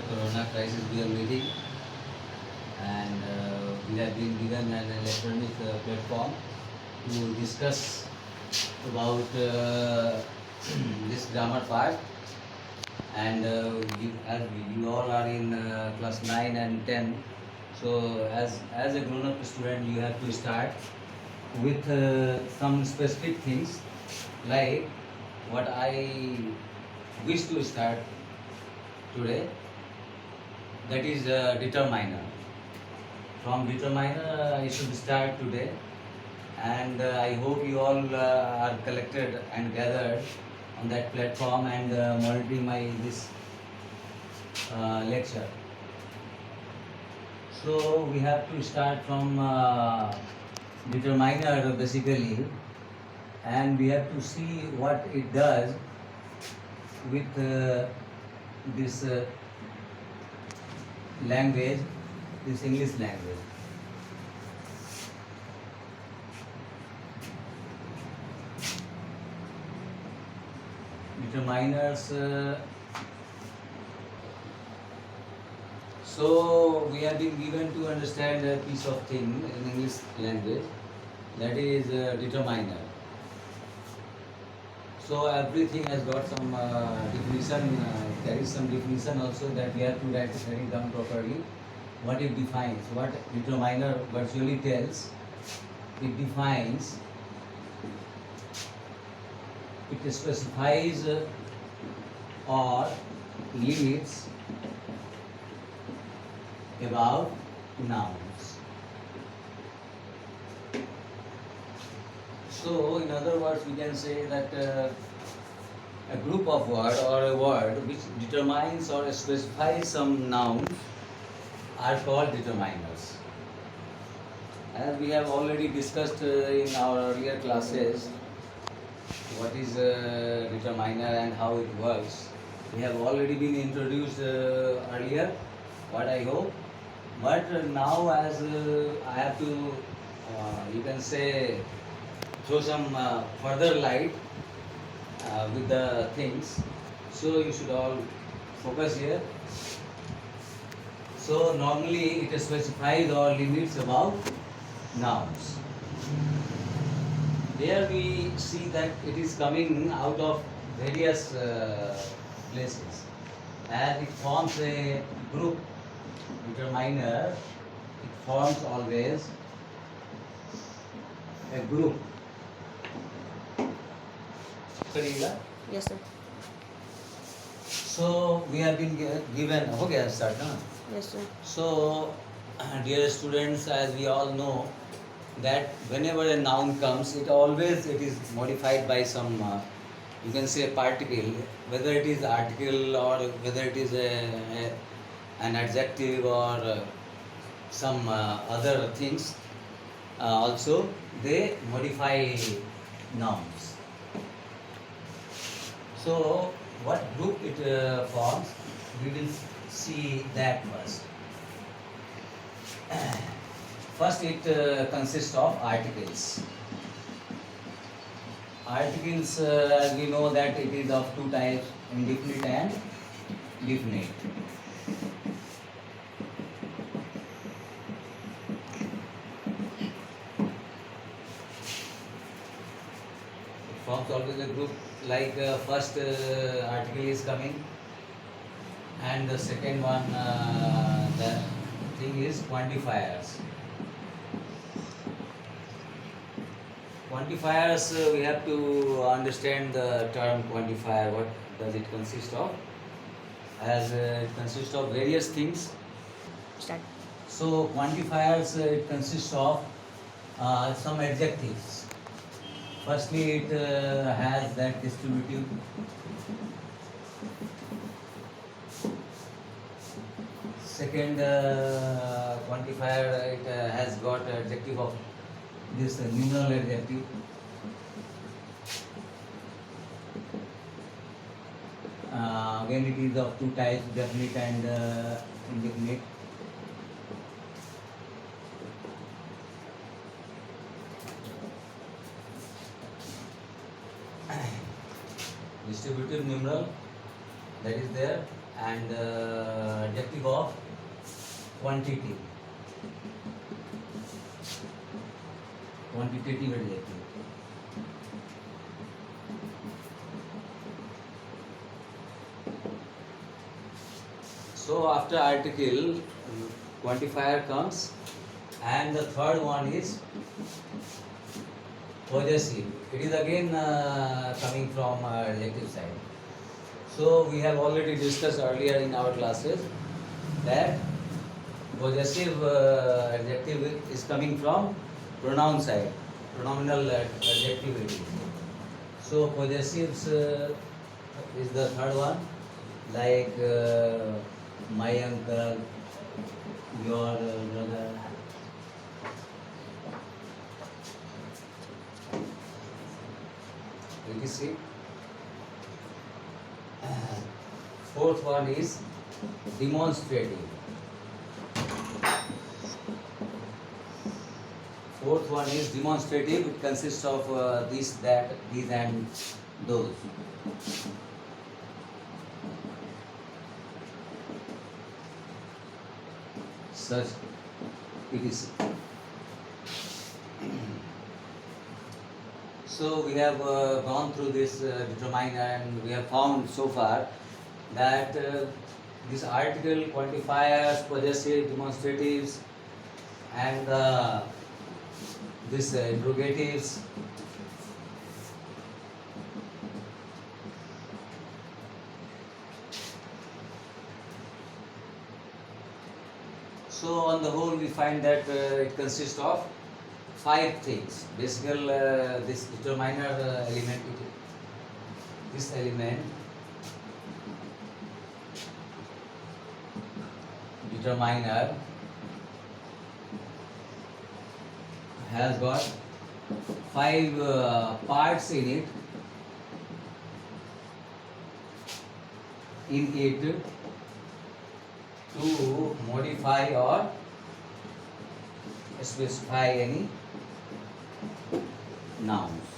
Corona crisis we are meeting, and we have been given an electronic platform to discuss about this grammar part. And as you all are in class 9 and 10, so as a grown-up student, you have to start with some specific things, like what I wish to start today, that is determiner. From determiner I should start today, and I hope you all are collected and gathered on that platform and monitoring my this lecture. So we have to start from determiner basically, and we have to see what it does with this language, this English language. Determiners. So we have been given to understand a piece of thing in English language, that is determiner. So everything has got some definition. There is some definition also that we have to write it down properly. What it defines, what determiner virtually tells, it defines, it specifies or limits about nouns. So in other words, we can say that a group of words or a word which determines or specifies some noun are called determiners. As we have already discussed in our earlier classes, what is a determiner and how it works. We have already been introduced earlier, what I hope. But now as I have to, you can say, throw some further light with the things. So you should all focus here. So normally it specifies or limits about nouns. There we see that it is coming out of various places, and it forms a group. Determiner, it forms always a group. Yes, sir. So we have been given. Okay, start now. Yes, sir. So, dear students, as we all know, that whenever a noun comes, it is modified by some, you can say, particle, whether it is article or whether it is an adjective or some other things. Also, they modify nouns. So, what group it forms, we will see that first. First, it consists of articles. Articles, as we know that it is of two types, indefinite and definite. It forms always a group, like first article is coming, and the second one, the thing is quantifiers. Quantifiers, we have to understand the term quantifier. What does it consist of? As it consists of various things. Start. So quantifiers, it consists of some adjectives. Firstly, it has that distributive. Second quantifier, it has got adjective of this numeral adjective. Again, it is of two types, definite and indefinite. Distributive numeral, that is there. and adjective of quantity. Quantitative adjective. So after article, quantifier comes, and the third one is possessive. It is again coming from adjective side. So we have already discussed earlier in our classes that possessive adjective is coming from pronoun side, pronominal adjective it is. So possessives is the third one, like my uncle, your brother. etc. Fourth one is demonstrative. Fourth one is demonstrative. It consists of this, that, these, and those. Such etc. So we have gone through this determiner, and we have found so far that this article, quantifiers, possessive, demonstratives, and this interrogatives, so on the whole we find that it consists of 5 things. Basically, this determiner element, this element determiner has got 5 parts in it to modify or specify any nouns.